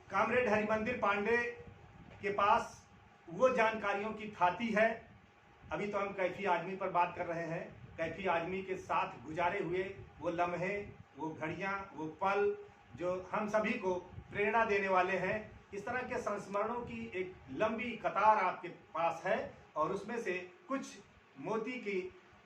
Comrade Harimandir Pandey के पास वो जानकारियों की थाती है। अभी तो हम कैफी आदमी पर बात कर रहे हैं। कैफी आदमी के साथ गुजारे हुए वो लम्हे, वो घड़ियां, वो पल जो हम सभी को प्रेरणा देने वाले हैं। इस तरह के संस्मरणों की एक लंबी कतार आपके पास है और उसमें से कुछ मोती की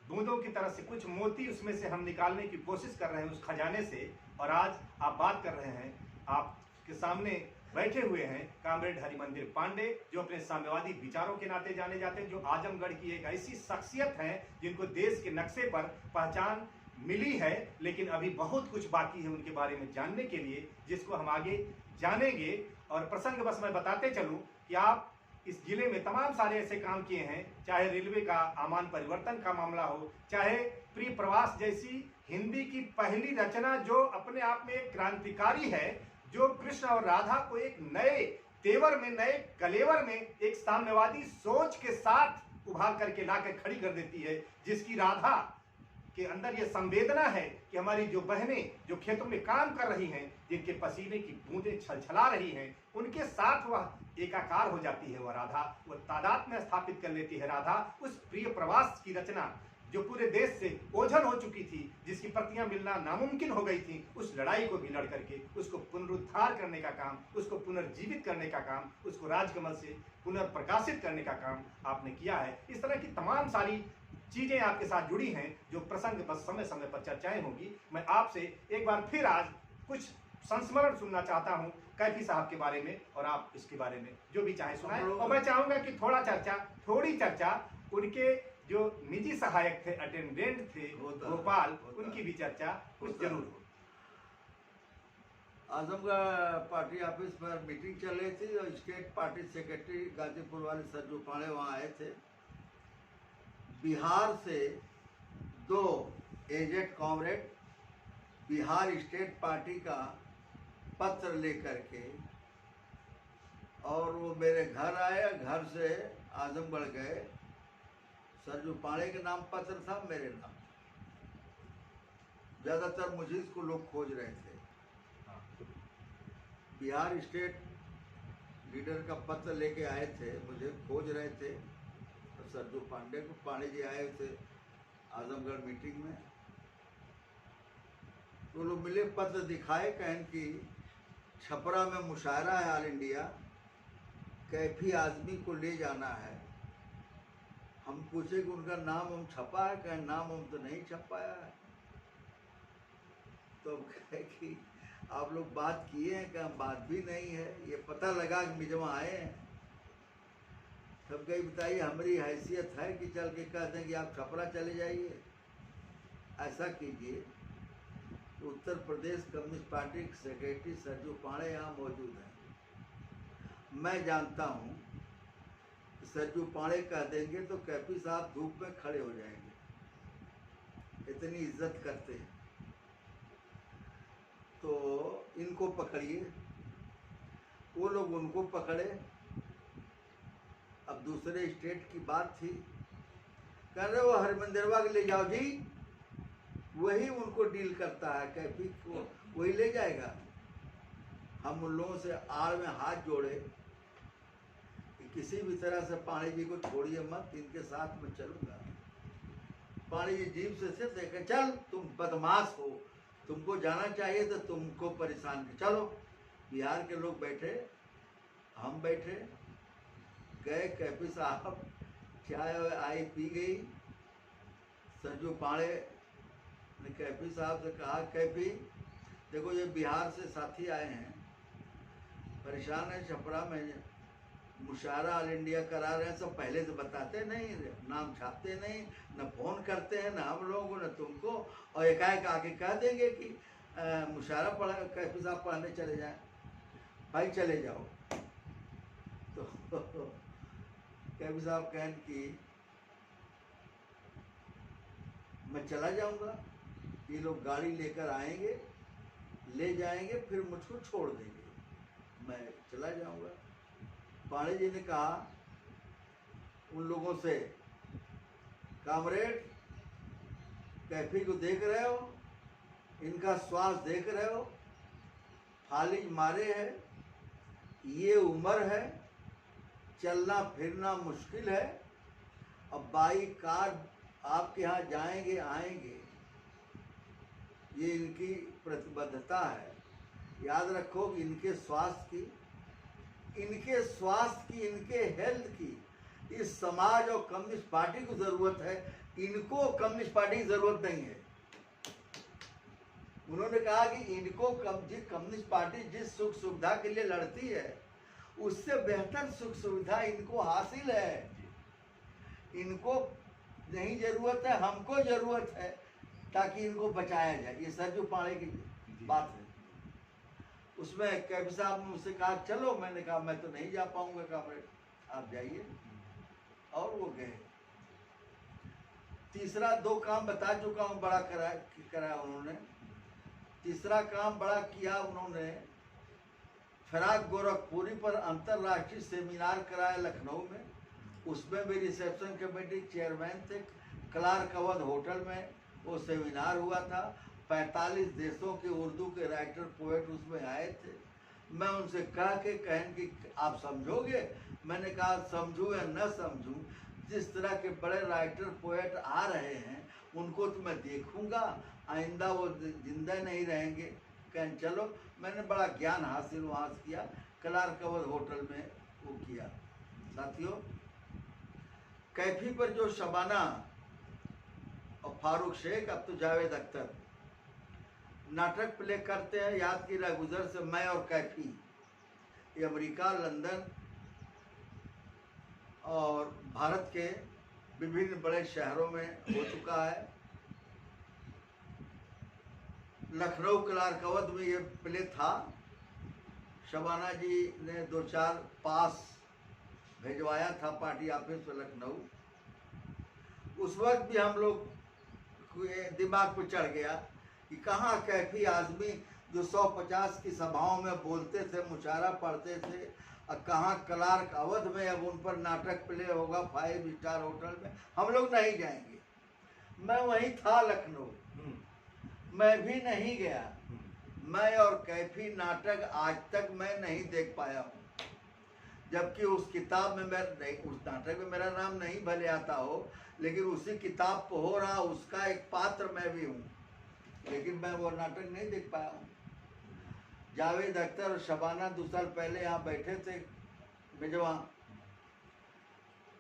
बूंदों की तरह से कुछ मोती उसमें से हम निकालने की कोशिश कर रहे हैं उस खजाने से। और आज आप बात कर रहे हैं, आपके सामने बैठे हुए हैं कामरेड हरिमंदिर पांडे, जो अपने साम्यवादी विचारों के नाते जाने जाते हैं, जो आजमगढ़ की एक ऐसी शख्सियत है जिनको देश के नक्शे पर पहचान मिली है, लेकिन अभी बहुत कुछ बाकी है उनके बारे में जानने के लिए, जिसको हम आगे जानेंगे। और प्रसंग बस मैं बताते चलूं कि आप इस जिले में तमाम सारे ऐसे काम किए हैं, चाहे रेलवे का आमान परिवर्तन का मामला हो, चाहे प्रिय प्रवास जैसी हिंदी की पहली रचना जो अपने आप में एक क्रांतिकारी है, जो कृष्ण और राधा को एक नए तेवर में, नए कलेवर में, एक साम्यवादी सोच के साथ उभार करके लाकर खड़ी कर देती है, जिसकी राधा के अंदर यह संवेदना है कि हमारी जो बहनें जो खेतों में काम कर रही हैं, जिनके पसीने की बूंदें छलछला रही हैं, उनके साथ वह एकाकार हो जाती है। वह राधा, वह तादाद में स्थापित कर लेती है राधा। उस प्रिय प्रवास की रचना जो पूरे देश से ओझल हो चुकी थी, जिसकी प्रतियां मिलना नामुमकिन हो गई थी, उस लड़ाई को भी लड़ करके उसको पुनरुद्धार करने का काम, उसको पुनर्जीवित करने का काम, उसको राजकमल से पुनर्प्रकाशित करने का काम आपने किया है। इस तरह की तमाम सारी चीजें आपके साथ जुड़ी हैं, जो प्रसंग पर समय समय पर चर्चाएं होंगी। मैं आपसे एक बार फिर आज कुछ संस्मरण सुनना चाहता हूं कैफी साहब के बारे में, और आप इसके बारे में जो भी चाहे सुनाएं। और मैं चाहूंगा कि थोड़ी चर्चा उनके जो निजी सहायक थे, अटेंडेंट थे गोपाल, उनकी भी चर्चा कुछ जरूर हो। आजमगढ़ पार्टी ऑफिस पर मीटिंग चल रही थी और स्टेट पार्टी सेक्रेटरी गाजीपुर वाले सरजू पांडे वहाँ आए थे। बिहार से 2 एजेड कॉमरेड बिहार स्टेट पार्टी का पत्र लेकर के, और वो मेरे घर आए, घर से आजमगढ़ गए। सरजू पांडे के नाम पत्र था, मेरे नाम। ज़्यादातर मुझे इसको लोग खोज रहे थे। बिहार स्टेट लीडर का पत्र लेके आए थे, मुझे खोज रहे थे। तो सरजू पांडे जी आए थे आजमगढ़ मीटिंग में। तो लोग मिले, पत्र दिखाए, कहन कि छपरा में मुशायरा है ऑल इंडिया, कैफी आदमी को ले जाना है। हम पूछे कि उनका नाम हम छपा है? कहें नाम हम तो नहीं छपाया है। तो कहे कि आप लोग बात किए हैं? क्या बात भी नहीं है, ये पता लगा कि मिजवा आए हैं। तब कही बताइए हमारी हैसियत है कि चल के कह दें कि आप छपरा चले जाइए? ऐसा कीजिए। तो उत्तर प्रदेश कम्युनिस्ट पार्टी के सेक्रेटरी सरजू पांडे यहाँ मौजूद हैं। मैं जानता हूँ कि सरजू पांडे कह देंगे तो कैफी साहब धूप में खड़े हो जाएंगे, इतनी इज्जत करते हैं। तो इनको पकड़िए। वो लोग उनको पकड़े। अब दूसरे स्टेट की बात थी, कह रहे वो हरिमंदिरवा के ले जाओ जी, वही उनको डील करता है, कैफी को वही ले जाएगा। हम उन लोगों से आड़ में हाथ जोड़े कि किसी भी तरह से पांडे जी को छोड़िए मत, इनके साथ में चलूंगा। पांडे जी जीप से देखे, चल तुम बदमाश हो, तुमको जाना चाहिए तो तुमको परेशान कर, चलो। बिहार के लोग बैठे, हम बैठे, गए। कैफी साहब चाय आई पी गई। सरजू पांडे ने कैफी साहब से कहा, कैफी देखो ये बिहार से साथी आए हैं, परेशान है, छपरा में मुशायरा ऑल इंडिया करा रहे हैं। सब पहले से बताते नहीं, नाम छापते नहीं, न फोन करते हैं, न हम लोगों को, न तुमको, और एकाएक आके कह देंगे कि मुशायरा पढ़ा, कैफी साहब पढ़ने चले जाएं। भाई चले जाओ। तो कैफी साहब कहें कि मैं चला जाऊंगा, ये लोग गाड़ी लेकर आएंगे, ले जाएंगे, फिर मुझको छोड़ देंगे, मैं चला जाऊंगा। पांडे जी ने कहा उन लोगों से, कामरेड कैफी को देख रहे हो, इनका श्वास देख रहे हो, फालिज मारे है, ये उम्र है, चलना फिरना मुश्किल है। अब बाइक कार आपके यहाँ जाएंगे आएंगे, ये इनकी प्रतिबद्धता है। याद रखो कि इनके स्वास्थ्य की, इनके हेल्थ की इस समाज और कम्युनिस्ट पार्टी को जरूरत है। इनको कम्युनिस्ट पार्टी की जरूरत नहीं है। उन्होंने कहा कि इनको कम्युनिस्ट पार्टी जिस सुख सुविधा के लिए लड़ती है उससे बेहतर सुख सुविधा इनको हासिल है। इनको नहीं जरूरत है, हमको जरूरत है ताकि इनको बचाया जाए। ये सरजू पाड़े की बात है। उसमें कैफी साहब ने मुझसे कहा चलो, मैंने कहा मैं तो नहीं जा पाऊंगा कामरेड, आप जाइए। और वो गए। तीसरा 2 काम बता चुका हूँ, बड़ा कराया उन्होंने। तीसरा काम बड़ा किया उन्होंने, फिराक गोरखपुरी पर अंतर्राष्ट्रीय सेमिनार कराया लखनऊ में। उसमें भी रिसेप्शन कमेटी चेयरमैन थे। क्लार्क अवध होटल में वो सेमिनार हुआ था। 45 देशों के उर्दू के राइटर पोएट उसमें आए थे। मैं उनसे कह के कहन कि आप समझोगे? मैंने कहा समझूँ या न समझूँ, जिस तरह के बड़े राइटर पोएट आ रहे हैं उनको तो मैं देखूंगा, आइंदा वो जिंदा नहीं रहेंगे। कहें चलो। मैंने बड़ा ज्ञान हासिल वहाँ से किया, क्लार्क अवध होटल में वो किया। साथियों, कैफी पर जो शबाना और फारूक शेख, अब तो जावेद अख्तर नाटक प्ले करते हैं याद की राहगुजर से मैं और कैफी, ये अमेरिका, लंदन और भारत के विभिन्न बड़े शहरों में हो चुका है। लखनऊ क्लार्क अवध में ये प्ले था। शबाना जी ने 2-4 पास भिजवाया था पार्टी ऑफिस में लखनऊ। उस वक्त भी हम लोग दिमाग पर चढ़ गया कि कहाँ कैफी आदमी जो 150 की सभाओं में बोलते थे, मुशायरा पढ़ते थे, और कहाँ क्लार्क अवध में अब उन पर नाटक प्ले होगा 5 स्टार होटल में। हम लोग नहीं जाएंगे। मैं वहीं था लखनऊ, मैं भी नहीं गया। मैं और कैफी नाटक आज तक मैं नहीं देख पाया हूँ। जबकि उस किताब में उस नाटक में मेरा नाम नहीं भले आता हो, लेकिन उसी किताब पर हो रहा, उसका एक पात्र मैं भी हूँ, लेकिन मैं वो नाटक नहीं देख पाया हूँ। जावेद अख्तर और शबाना 2 साल पहले यहाँ बैठे थे मेजबान,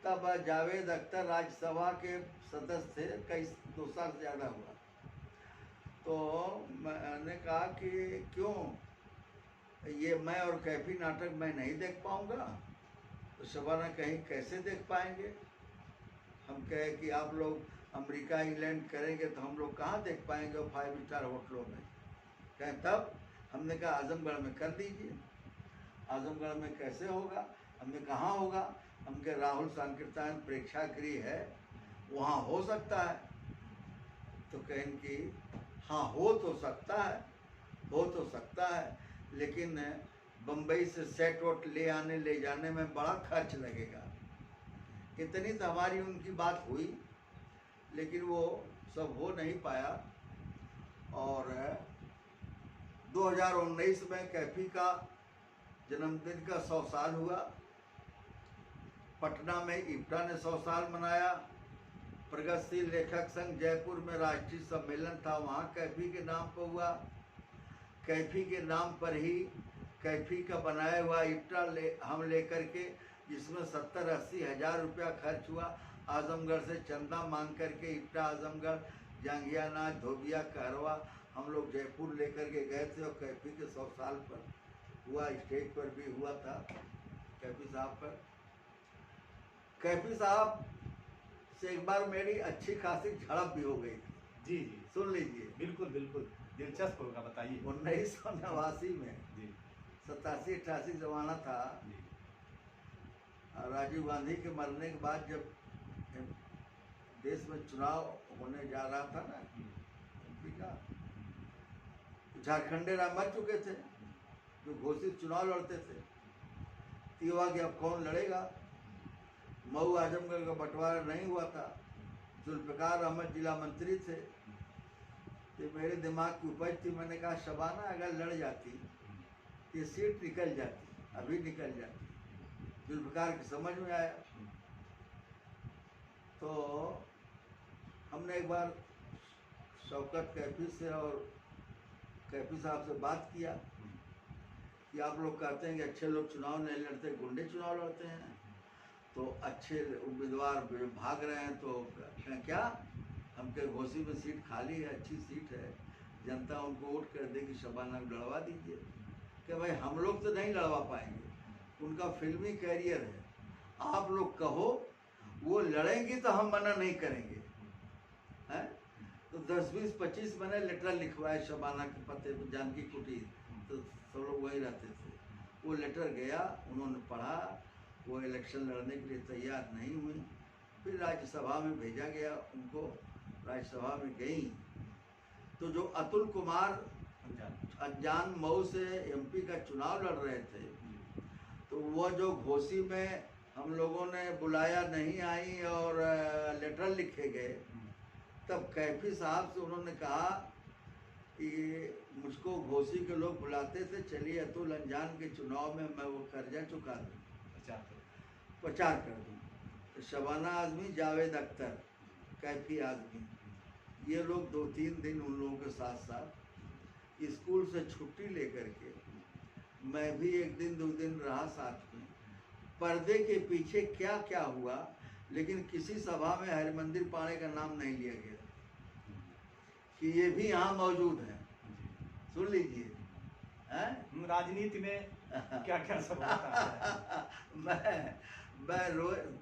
तब जावेद अख्तर राज्यसभा के सदस्य थे, कई 2 साल से ज़्यादा हुआ। तो मैंने कहा कि क्यों ये मैं और कैफी नाटक मैं नहीं देख पाऊँगा? तो शबाना कहीं कैसे देख पाएंगे? हम कहे कि आप लोग अमेरिका इंग्लैंड करेंगे तो हम लोग कहाँ देख पाएंगे 5 स्टार होटलों में। कहें तब हमने कहा आजमगढ़ में कर लीजिए। आजमगढ़ में कैसे होगा? हमने कहाँ होगा? हम कहे राहुल संकीर्तन प्रेक्षागृह है, वहाँ हो सकता है। तो कहें कि हाँ हो तो सकता है, हो तो सकता है, लेकिन बम्बई से सेट वोट ले आने ले जाने में बड़ा खर्च लगेगा। इतनी तो हमारी उनकी बात हुई, लेकिन वो सब हो नहीं पाया। और 2019 में कैफी का जन्मदिन का 100 साल हुआ। पटना में इफ्टा ने 100 साल मनाया। प्रगतिशील लेखक संघ जयपुर में राष्ट्रीय सम्मेलन था, वहाँ कैफी के नाम पर हुआ। कैफी के नाम पर ही कैफी का बनाया हुआ इफ्टा हम लेकर के, जिसमें 70-80 हज़ार रुपया खर्च हुआ। आजमगढ़ से चंदा मांग करके इफ्टा आजमगढ़, जांघियानाथ, धोबिया, कहरवा हम लोग जयपुर लेकर के गए थे। और कैफी के 100 साल पर हुआ, स्टेज पर भी हुआ था कैफी साहब पर। कैफी साहब से एक बार मेरी अच्छी खासी झड़प भी हो गई थी। जी जी, सुन लीजिए। बिल्कुल बिल्कुल, दिलचस्प होगा, बताइए। 1989 में जी 87-88 जमाना था। जी राजीव गांधी के मरने के बाद जब देश में चुनाव होने जा रहा था ना एमपी का, झारखंडे राम मर चुके थे जो घोषित चुनाव लड़ते थे। तीवा कि अब कौन लड़ेगा। मऊ आजमगढ़ का बंटवारा नहीं हुआ था। जुल्फ़िकार अहमद जिला मंत्री थे। तो मेरे दिमाग की उपज थी, मैंने कहा शबाना अगर लड़ जाती ये सीट निकल जाती। अभी निकल जाती। जुल्फ़िकार की समझ में आया तो हमने एक बार शौकत कैफी से और कैफी साहब से बात किया कि आप लोग कहते हैं कि अच्छे लोग चुनाव नहीं लड़ते, गुंडे चुनाव लड़ते हैं, तो अच्छे उम्मीदवार भाग रहे हैं, तो क्या हमके घोसी में सीट खाली है, अच्छी सीट है, जनता उनको वोट कर देगी, शबाना को लड़वा दीजिए। कि भाई हम लोग तो नहीं लड़वा पाएंगे, उनका फिल्मी कैरियर है, आप लोग कहो वो लड़ेंगी तो हम मना नहीं करेंगे। हैं तो 10-20-25 मैंने लेटर लिखवाए शबाना के पते पर, जानकी कुटीर, तो सब लोग वहीं रहते थे। वो लेटर गया, उन्होंने पढ़ा, वो इलेक्शन लड़ने के लिए तैयार नहीं हुई। फिर राज्यसभा में भेजा गया उनको, राज्यसभा में गई तो जो अतुल कुमार अनजान मऊ से एमपी का चुनाव लड़ रहे थे, तो वो जो घोसी में हम लोगों ने बुलाया नहीं आई और लेटर लिखे गए, तब कैफी साहब से उन्होंने कहा कि मुझको घोसी के लोग बुलाते थे, चलिए अतुल अनजान के चुनाव में मैं वो कर्जा चुका दूँ, प्रचार कर दूँ। तो शबाना आज़मी, जावेद अख्तर, कैफी आज़मी, ये लोग 2-3 दिन उन लोगों के साथ साथ स्कूल से छुट्टी लेकर के, मैं भी 1 दिन 2 दिन रहा साथ में। पर्दे के पीछे क्या क्या हुआ, लेकिन किसी सभा में हरमंदिर पाणे का नाम नहीं लिया गया कि ये भी यहाँ मौजूद है। सुन लीजिए, हैं राजनीति में क्या क्या सब होता है। मैं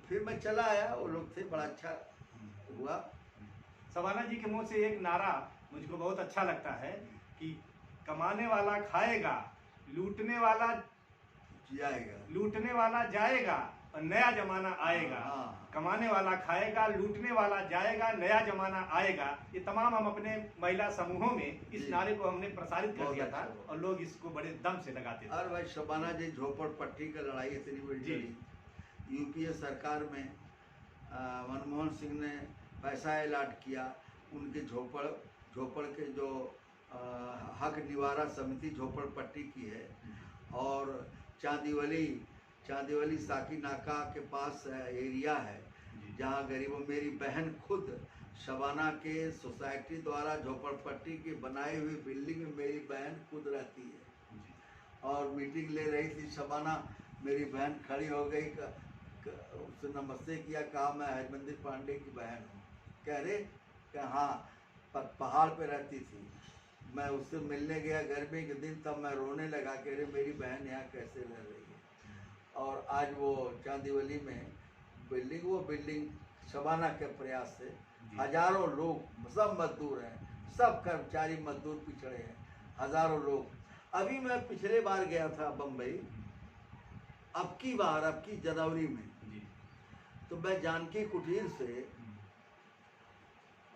फिर मैं चला आया, वो लोग थे, बड़ा अच्छा हुआ। शबाना जी के मुंह से एक नारा मुझको बहुत अच्छा लगता है कि कमाने वाला खाएगा, लूटने वाला जाएगा और नया जमाना आएगा। हाँ। कमाने वाला खाएगा, लूटने वाला जाएगा, नया जमाना आएगा। ये तमाम हम अपने महिला समूहों में इस नारे को हमने प्रसारित कर दिया था और लोग इसको बड़े दम से लगाते थे। और भाई शबाना जी झोपड़पट्टी का लड़ाई इतनी बड़ी चली, यूपीए सरकार में मनमोहन सिंह ने पैसा अलॉट किया, उनके झोपड़ के जो हक निवारा समिति झोपड़पट्टी की है, और चांदीवली साकी नाका के पास एरिया है जहाँ गरीबों, मेरी बहन खुद शबाना के सोसाइटी द्वारा झोपड़पट्टी की बनाई हुई बिल्डिंग में मेरी बहन खुद रहती है और मीटिंग ले रही थी। शबाना मेरी बहन खड़ी हो गई, उससे नमस्ते किया, कहा मैं हरमंदिर पांडे की बहन हूँ। कह रहे कि हाँ, पहाड़ पे रहती थी। मैं उससे मिलने गया गर्मी के दिन, तब मैं रोने लगा, कह रहे मेरी बहन यहाँ कैसे रह रही है। और आज वो चांदीवली में वो बिल्डिंग शबाना के प्रयास से हजारों लोग, सब मजदूर हैं, सब कर्मचारी मजदूर पिछड़े हैं, हजारों लोग। अभी मैं पिछले बार गया था बम्बई, अब की जनवरी में, तो मैं जानकी कुटीर से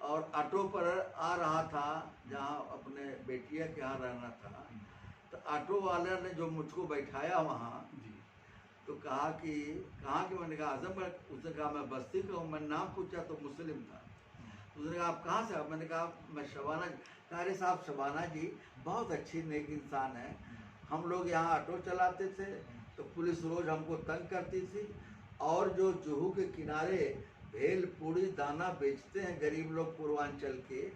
और ऑटो पर आ रहा था, जहाँ अपने बेटिया के यहाँ रहना था, तो ऑटो वाले ने जो मुझको बैठाया वहाँ, तो कहा कि कहाँ कि, मैंने कहा आजमगढ़। उसने कहा मैं बस्ती का हूँ। मैंने नाम पूछा तो मुस्लिम था। उसने कहा आप कहाँ से? मैंने कहा मैं शबाना। अरे साहब, शबाना जी बहुत अच्छी नेक इंसान है, हम लोग यहाँ ऑटो चलाते थे तो पुलिस रोज़ हमको तंग करती थी, और जो जुहू के किनारे भेल पूड़ी दाना बेचते हैं गरीब लोग पूर्वांचल के,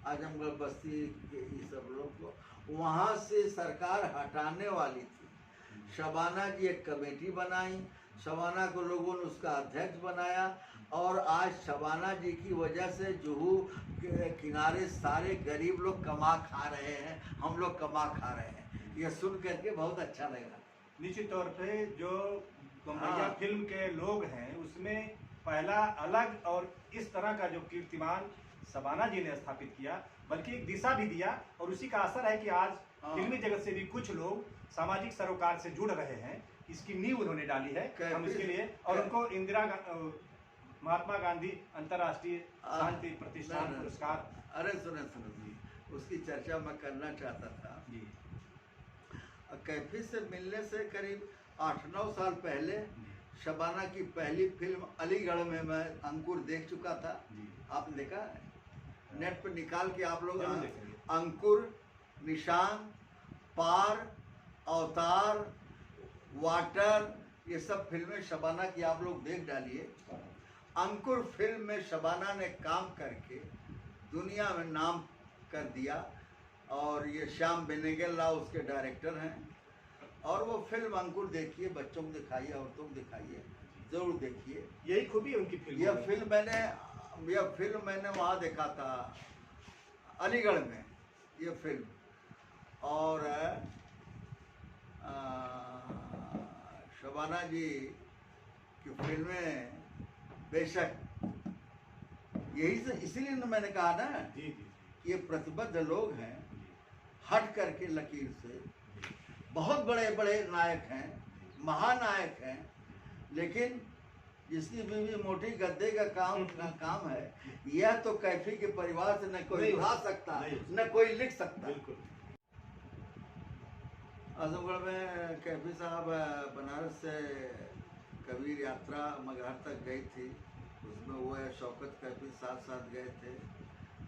आजमगढ़ बस्ती के ये सब लोग को, वहाँ से सरकार हटाने वाली थी। शबाना जी एक कमेटी बनाई, शबाना को लोगों ने उसका अध्यक्ष बनाया, और आज शबाना जी की वजह से जुहू के किनारे सारे गरीब लोग कमा खा रहे हैं, हम लोग कमा खा रहे हैं। ये सुन करके बहुत अच्छा लगा। निश्चित तौर पे जो बम्बैया फिल्म के लोग हैं, उसमें पहला अलग और इस तरह का जो कीर्तिमान शबाना जी ने स्थापित किया, बल्कि एक दिशा भी दिया, और उसी का असर है कि आज फिल्मी जगत से भी कुछ लोग सामाजिक सरोकार से जुड़ रहे हैं। इसकी नींव उन्होंने डाली है हम इसके लिए, और उनको महात्मा गांधी अंतर्राष्ट्रीय शांति प्रतिष्ठान पुरस्कार। अरे सुने जी, उसकी चर्चा मैं करना चाहता था जी। कैफी से मिलने से करीब 8-9 साल पहले शबाना की पहली फिल्म अलीगढ़ में मैं अंकुर देख चुका था। आपने देखा है? नेट पर निकाल के आप लोग अंकुर, निशान, पार, अवतार, वाटर, ये सब फिल्में शबाना की आप लोग देख डालिए। अंकुर फिल्म में शबाना ने काम करके दुनिया में नाम कर दिया, और ये श्याम बेनेगल उसके डायरेक्टर हैं। और वो फिल्म अंकुर देखिए, बच्चों को दिखाइए, औरतों को दिखाइए, ज़रूर देखिए। यही खूबी है उनकी फिल्म। यह फिल्म मैंने वहाँ देखा था, अलीगढ़ में, ये फिल्म। और शबाना जी की फिल्में बेशक, यही से इसीलिए तो मैंने कहा ना जी जी कि ये प्रतिबद्ध लोग हैं, हट करके लकीर से। बहुत बड़े बड़े नायक हैं, महानायक हैं, लेकिन जिसकी बीवी मोटी गद्दे का काम है, यह तो कैफी के परिवार से न कोई उठा सकता, न कोई लिख सकता। बिल्कुल। आजमगढ़ में कैफी साहब बनारस से कबीर यात्रा मगहर तक गई थी, उसमें वो है शौकत कैफी साथ साथ गए थे।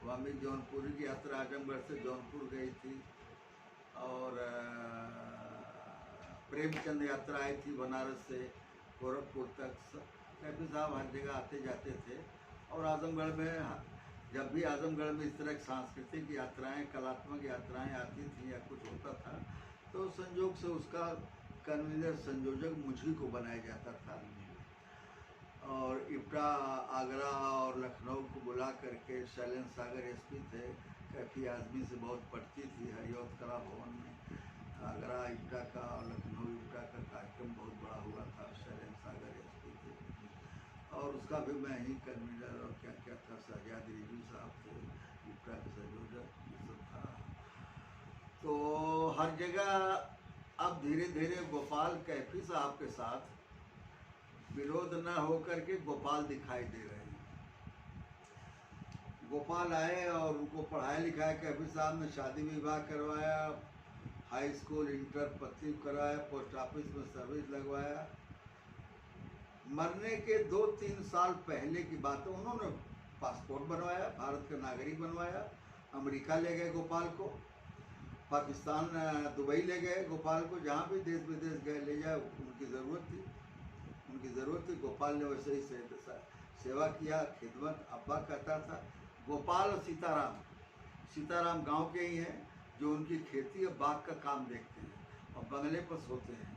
वामी जौनपुरी की यात्रा आजमगढ़ से जौनपुर गई थी, और प्रेमचंद यात्रा आई थी बनारस से गोरखपुर तक। कैफी साहब हर जगह आते जाते थे। और आजमगढ़ में जब भी आजमगढ़ में इस तरह की सांस्कृतिक यात्राएं, कलात्मक यात्राएं आती थी या कुछ होता था, तो संयोग से उसका कन्वीनर, संयोजक मुझी को बनाया जाता था। और इप्टा, आगरा और लखनऊ को बुला करके, शैलेंद्र सागर एसपी थे, कैफी आजमी से बहुत पड़ती थी हरियौत कला भवन में। आगरा इप्टा का और लखनऊ इप्टा का कार्यक्रम बहुत बड़ा हुआ था, शैलेंद्र सागर एसपी थे, और उसका भी मैं ही कन्वीनर और क्या क्या था, शहजाद रिजू साहब थे, इप्टा के संयोजक, ये सब था। तो हर जगह अब धीरे धीरे गोपाल कैफी साहब के साथ विरोध न होकर के गोपाल दिखाई दे रहे हैं। गोपाल आए और उनको पढ़ाया लिखाया, कैफी साहब ने शादी विवाह करवाया, हाई स्कूल इंटर पत्ती कराया, पोस्ट ऑफिस में सर्विस लगवाया। मरने के 2-3 साल पहले की बात है, उन्होंने पासपोर्ट बनवाया, भारत का नागरिक बनवाया, अमेरिका ले गए गोपाल को, पाकिस्तान दुबई ले गए गोपाल को, जहाँ भी देश विदेश गए ले जाए, उनकी ज़रूरत थी, गोपाल ने वैसे ही सेवा किया, खिदमत। अब्बा कहता था, गोपाल और सीताराम गांव के ही हैं, जो उनकी खेती और बाग का काम देखते हैं और बंगले पर सोते हैं।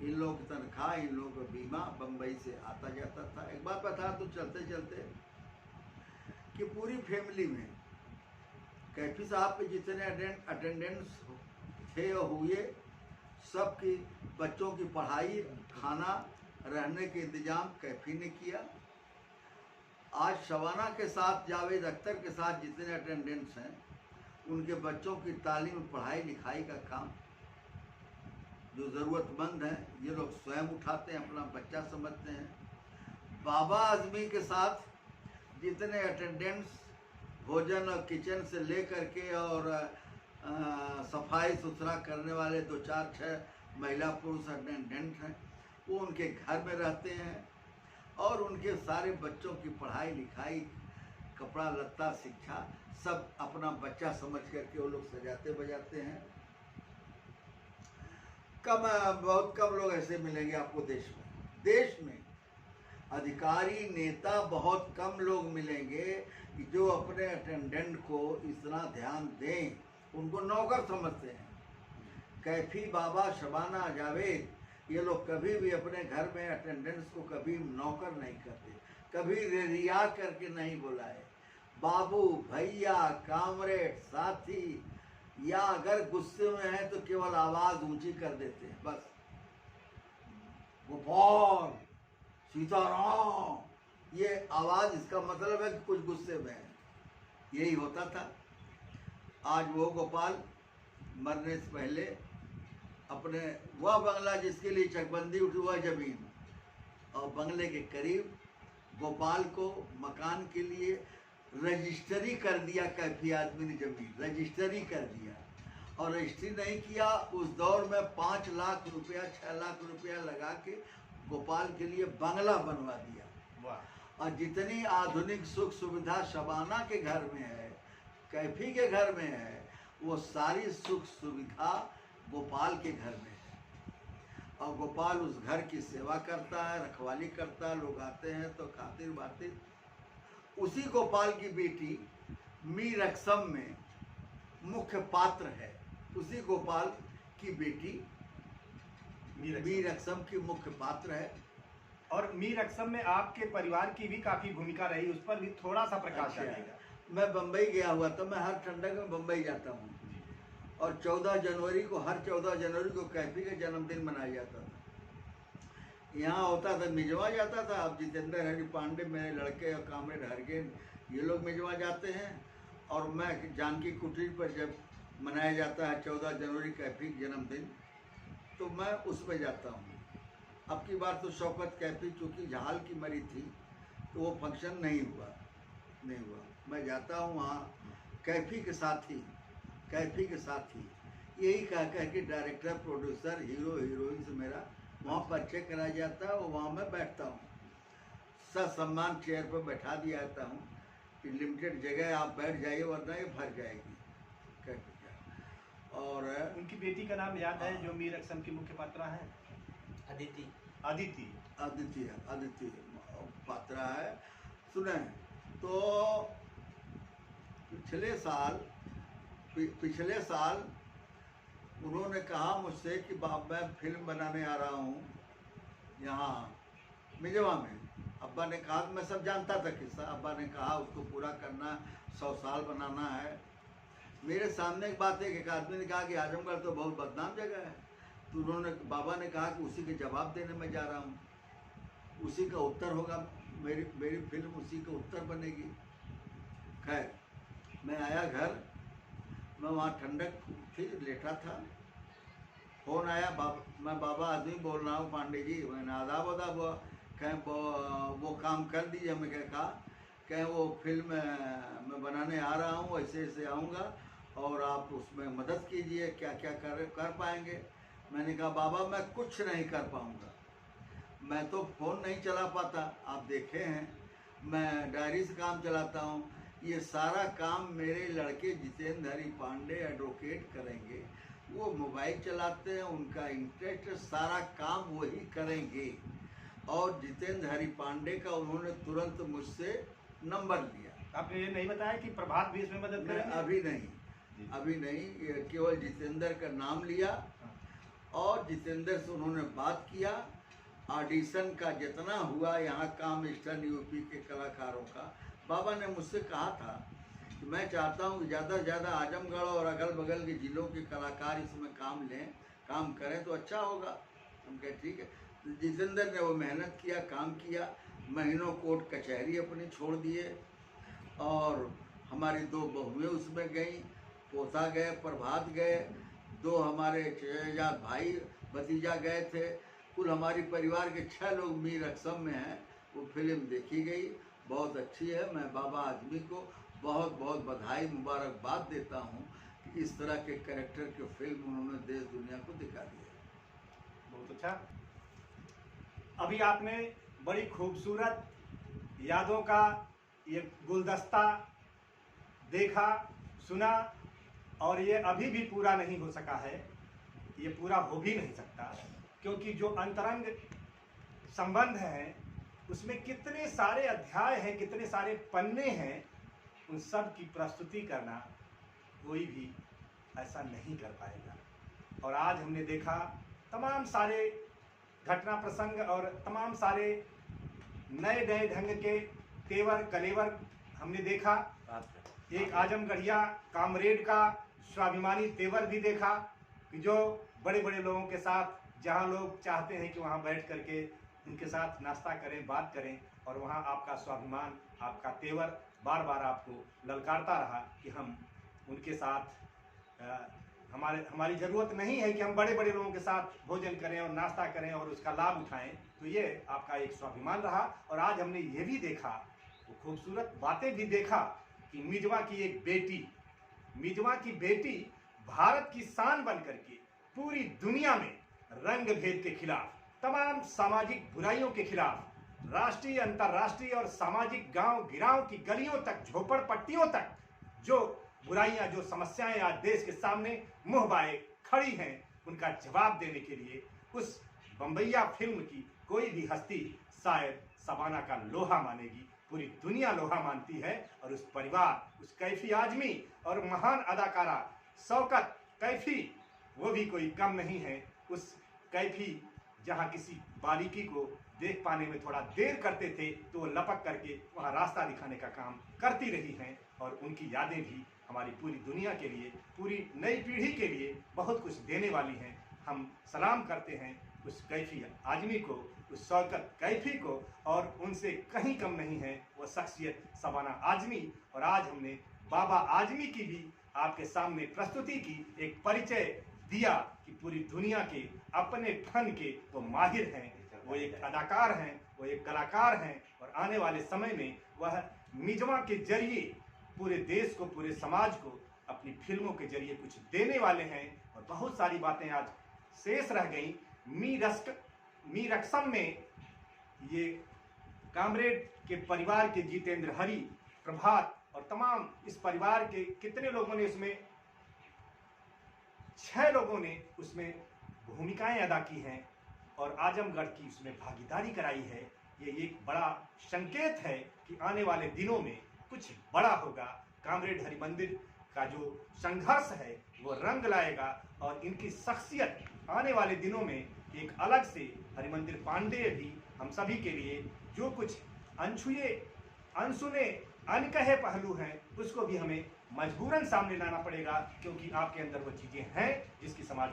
इन लोगों की तनख्वाह, इन लोगों का बीमा बम्बई से आता जाता था। एक बार बता तो चलते चलते कि पूरी फैमिली में कैफी साहब के जितने अटेंडेंट्स थे और हुए, सबकी बच्चों की पढ़ाई, खाना, रहने के इंतजाम कैफी ने किया। आज शबाना के साथ, जावेद अख्तर के साथ जितने अटेंडेंट्स हैं, उनके बच्चों की तालीम, पढ़ाई लिखाई का काम जो ज़रूरतमंद हैं, ये लोग स्वयं उठाते हैं, अपना बच्चा समझते हैं। बाबा आज़मी के साथ जितने अटेंडेंट्स, भोजन और किचन से ले करके और सफाई सुथरा करने वाले 2-4-6 महिला पुरुष अटेंडेंट हैं, वो उनके घर में रहते हैं, और उनके सारे बच्चों की पढ़ाई लिखाई, कपड़ा लत्ता, शिक्षा, सब अपना बच्चा समझ करके वो लोग सजाते बजाते हैं। बहुत कम लोग ऐसे मिलेंगे आपको देश में अधिकारी, नेता बहुत कम लोग मिलेंगे कि जो अपने अटेंडेंट को इतना ध्यान दें, उनको नौकर समझते हैं। कैफी, बाबा, शबाना, जावेद, ये लोग कभी भी अपने घर में अटेंडेंट्स को कभी नौकर नहीं करते, कभी रिया करके नहीं बुलाए। बाबू, भैया, कामरेड, साथी, या अगर गुस्से में है तो केवल आवाज़ ऊंची कर देते हैं, बस। गोपाल, सीताराम, ये आवाज़, इसका मतलब है कि कुछ गुस्से में है, यही होता था। आज वो गोपाल मरने से पहले अपने वह बंगला जिसके लिए चकबंदी उठी, हुआ ज़मीन और बंगले के करीब गोपाल को मकान के लिए रजिस्ट्री कर दिया। कैफी आदमी ने ज़मीन रजिस्ट्री कर दिया, और रजिस्ट्री नहीं किया, उस दौर में 5 लाख रुपया, 6 लाख रुपया लगा के गोपाल के लिए बंगला बनवा दिया। वाह। और जितनी आधुनिक सुख सुविधा शबाना के घर में है, कैफी के घर में है, वो सारी सुख सुविधा गोपाल के घर में है। और गोपाल उस घर की सेवा करता है, रखवाली करता है, लोग आते हैं तो खातिर बातिर। उसी गोपाल की बेटी मीर अक्सम में मुख्य पात्र है। उसी गोपाल की बेटी मीर अक्सम की मुख्य पात्र है। और मीर अक्सम में आपके परिवार की भी काफी भूमिका रही, उस पर भी थोड़ा सा प्रकाश अच्छा। डालिएगा। मैं बम्बई गया हुआ था, मैं हर ठंडक में बम्बई जाता हूँ। और 14 जनवरी को, हर 14 जनवरी को कैफी का जन्मदिन मनाया जाता था। यहाँ होता था, मिजवा जाता था। अब जितेंद्र हरि पांडे, मेरे लड़के और कामरेड हरगेन, ये लोग मिजवा जाते हैं। और मैं जानकी कुटीर पर जब मनाया जाता है 14 जनवरी कैफी जन्मदिन, तो मैं उसमें जाता हूँ। अब की बार तो शौकत कैफी चूँकि झाल की मरी थी तो वो फंक्शन नहीं हुआ। मैं जाता हूँ वहाँ कैफी के साथ ही यही कह कि डायरेक्टर, प्रोड्यूसर, हीरो, हीरोइन से मेरा वहाँ परिचय कराया जाता है और वहाँ मैं बैठता हूँ। ससम्मान चेयर पर बैठा दिया जाता हूँ कि लिमिटेड जगह आप बैठ जाइए वरना ये भर जाएगी। और उनकी बेटी का नाम याद है जो मीर अक्सम की मुख्य पात्रा है? अदिति पात्रा है। सुने तो पिछले साल उन्होंने कहा मुझसे कि बाप मैं फिल्म बनाने आ रहा हूँ यहाँ मिजवा में। अब्बा ने कहा, मैं सब जानता था किस्सा। अब्बा ने कहा उसको पूरा करना, 100 साल बनाना है। मेरे सामने एक बात है कि एक आदमी ने कहा कि आजमगढ़ तो बहुत बदनाम जगह है। तो बाबा ने कहा कि उसी के जवाब देने में जा रहा हूँ, उसी का उत्तर होगा। मेरी फिल्म उसी का उत्तर बनेगी। खैर मैं आया घर, मैं वहाँ ठंडक थी, लेटा था। फोन आया, मैं बाबा आदमी बोल रहा हूँ पांडे जी। मैंने आदाब कहें वो काम कर दीजिए। मैं कहा कहें वो फिल्म मैं बनाने आ रहा हूँ, ऐसे आऊँगा और आप उसमें मदद कीजिए, क्या क्या कर पाएंगे। मैंने कहा बाबा मैं कुछ नहीं कर पाऊँगा, मैं तो फ़ोन नहीं चला पाता, आप देखे हैं। मैं डायरी से काम चलाता हूँ। ये सारा काम मेरे लड़के जितेंद्र हरि पांडे एडवोकेट करेंगे। वो मोबाइल चलाते हैं, उनका इंटरेस्ट, सारा काम वही करेंगे। और जितेंद्र हरि पांडे का उन्होंने तुरंत मुझसे नंबर लिया। आपने ये नहीं बताया कि प्रभात भी इसमें मदद करेंगे? अभी नहीं, ये केवल जितेंद्र का नाम लिया और जितेंद्र से उन्होंने बात किया। ऑडिशन का जितना हुआ यहाँ काम ईस्टर्न यूपी के कलाकारों का, बाबा ने मुझसे कहा था कि मैं चाहता हूँ कि ज़्यादा से ज़्यादा आजमगढ़ और अगल बगल के ज़िलों के कलाकार इसमें काम करें तो अच्छा होगा। हम कहे ठीक है। तो जितेंद्र ने वो मेहनत किया, काम किया, महीनों कोर्ट कचहरी अपनी छोड़ दिए। और हमारी 2 बहुएँ उसमें गई, पोता गए, प्रभात गए, 2 हमारे चचेजा भाई भतीजा गए थे। कुल हमारी परिवार के 6 लोग मीर अक्सम में हैं। वो फिल्म देखी गई, बहुत अच्छी है। मैं बाबा आदमी को बहुत बहुत बधाई, मुबारकबाद देता हूँ कि इस तरह के कैरेक्टर की फिल्म उन्होंने देश दुनिया को दिखा दी है। बहुत अच्छा। अभी आपने बड़ी खूबसूरत यादों का ये गुलदस्ता देखा, सुना, और ये अभी भी पूरा नहीं हो सका है, ये पूरा हो भी नहीं सकता, क्योंकि जो अंतरंग संबंध हैं उसमें कितने सारे अध्याय हैं, कितने सारे पन्ने हैं, उन सब की प्रस्तुति करना कोई भी ऐसा नहीं कर पाएगा। और आज हमने देखा तमाम सारे घटना प्रसंग और तमाम सारे नए नए ढंग के तेवर कलेवर हमने देखा। एक आजमगढ़िया कामरेड का स्वाभिमानी तेवर भी देखा कि जो बड़े बड़े लोगों के साथ, जहां लोग चाहते हैं कि वहां बैठ करके उनके साथ नाश्ता करें, बात करें, और वहां आपका स्वाभिमान, आपका तेवर बार बार आपको ललकारता रहा कि हम उनके साथ हमारी ज़रूरत नहीं है कि हम बड़े बड़े लोगों के साथ भोजन करें और नाश्ता करें और उसका लाभ उठाएं। तो ये आपका एक स्वाभिमान रहा। और आज हमने ये भी देखा, वो खूबसूरत बातें भी देखा कि मिजवा की बेटी भारत की शान बन करके पूरी दुनिया में रंग भेद के खिलाफ, तमाम सामाजिक बुराइयों के खिलाफ, राष्ट्रीय, अंतर्राष्ट्रीय और सामाजिक गांव गिराव की गलियों तक, झोपड़पट्टियों तक जो बुराइयां, जो समस्याएं आज देश के सामने मुंह बाए खड़ी हैं, उनका जवाब देने के लिए उस बम्बैया फिल्म की कोई भी हस्ती शायद शबाना का लोहा मानेगी। पूरी दुनिया लोहा मानती है और उस परिवार, उस कैफी आजमी और महान अदाकारा शौकत कैफी, वो भी कोई कम नहीं है। उस कैफी जहां किसी बारीकी को देख पाने में थोड़ा देर करते थे तो वो लपक करके वहां रास्ता दिखाने का काम करती रही हैं और उनकी यादें भी हमारी पूरी दुनिया के लिए, पूरी नई पीढ़ी के लिए बहुत कुछ देने वाली हैं। हम सलाम करते हैं उस कैफी आजमी को, उस शौकत कैफी को, और उनसे कहीं कम नहीं है वो शख्सियत शबाना आजमी। और आज हमने बाबा आजमी की भी आपके सामने प्रस्तुति की, एक परिचय दिया कि पूरी दुनिया के अपने फन के वो माहिर हैं, वो एक अदाकार हैं, वो एक कलाकार हैं और आने वाले समय में वह मिजवा के जरिए पूरे देश को, पूरे समाज को अपनी फिल्मों के जरिए कुछ देने वाले हैं। और बहुत सारी बातें आज शेष रह गई। मी रक्सम में ये कामरेड के परिवार के जितेंद्र हरी, प्रभात और तमाम इस परिवार के कितने लोगों ने उसमें, 6 लोगों ने उसमें भूमिकाएं अदा की हैं और आजमगढ़ की उसमें भागीदारी कराई है। ये एक बड़ा संकेत है कि आने वाले दिनों में कुछ बड़ा होगा। कामरेड हरि मंदिर का जो संघर्ष है वो रंग लाएगा और इनकी शख्सियत आने वाले दिनों में एक अलग से हरिमंदिर पांडेय भी हम सभी के लिए जो कुछ अनछुए, अनसुने, अनकहे पहलू हैं उसको भी हमें मजबूरन सामने लाना पड़ेगा, क्योंकि आपके अंदर वो चीजें हैं जिसकी समाज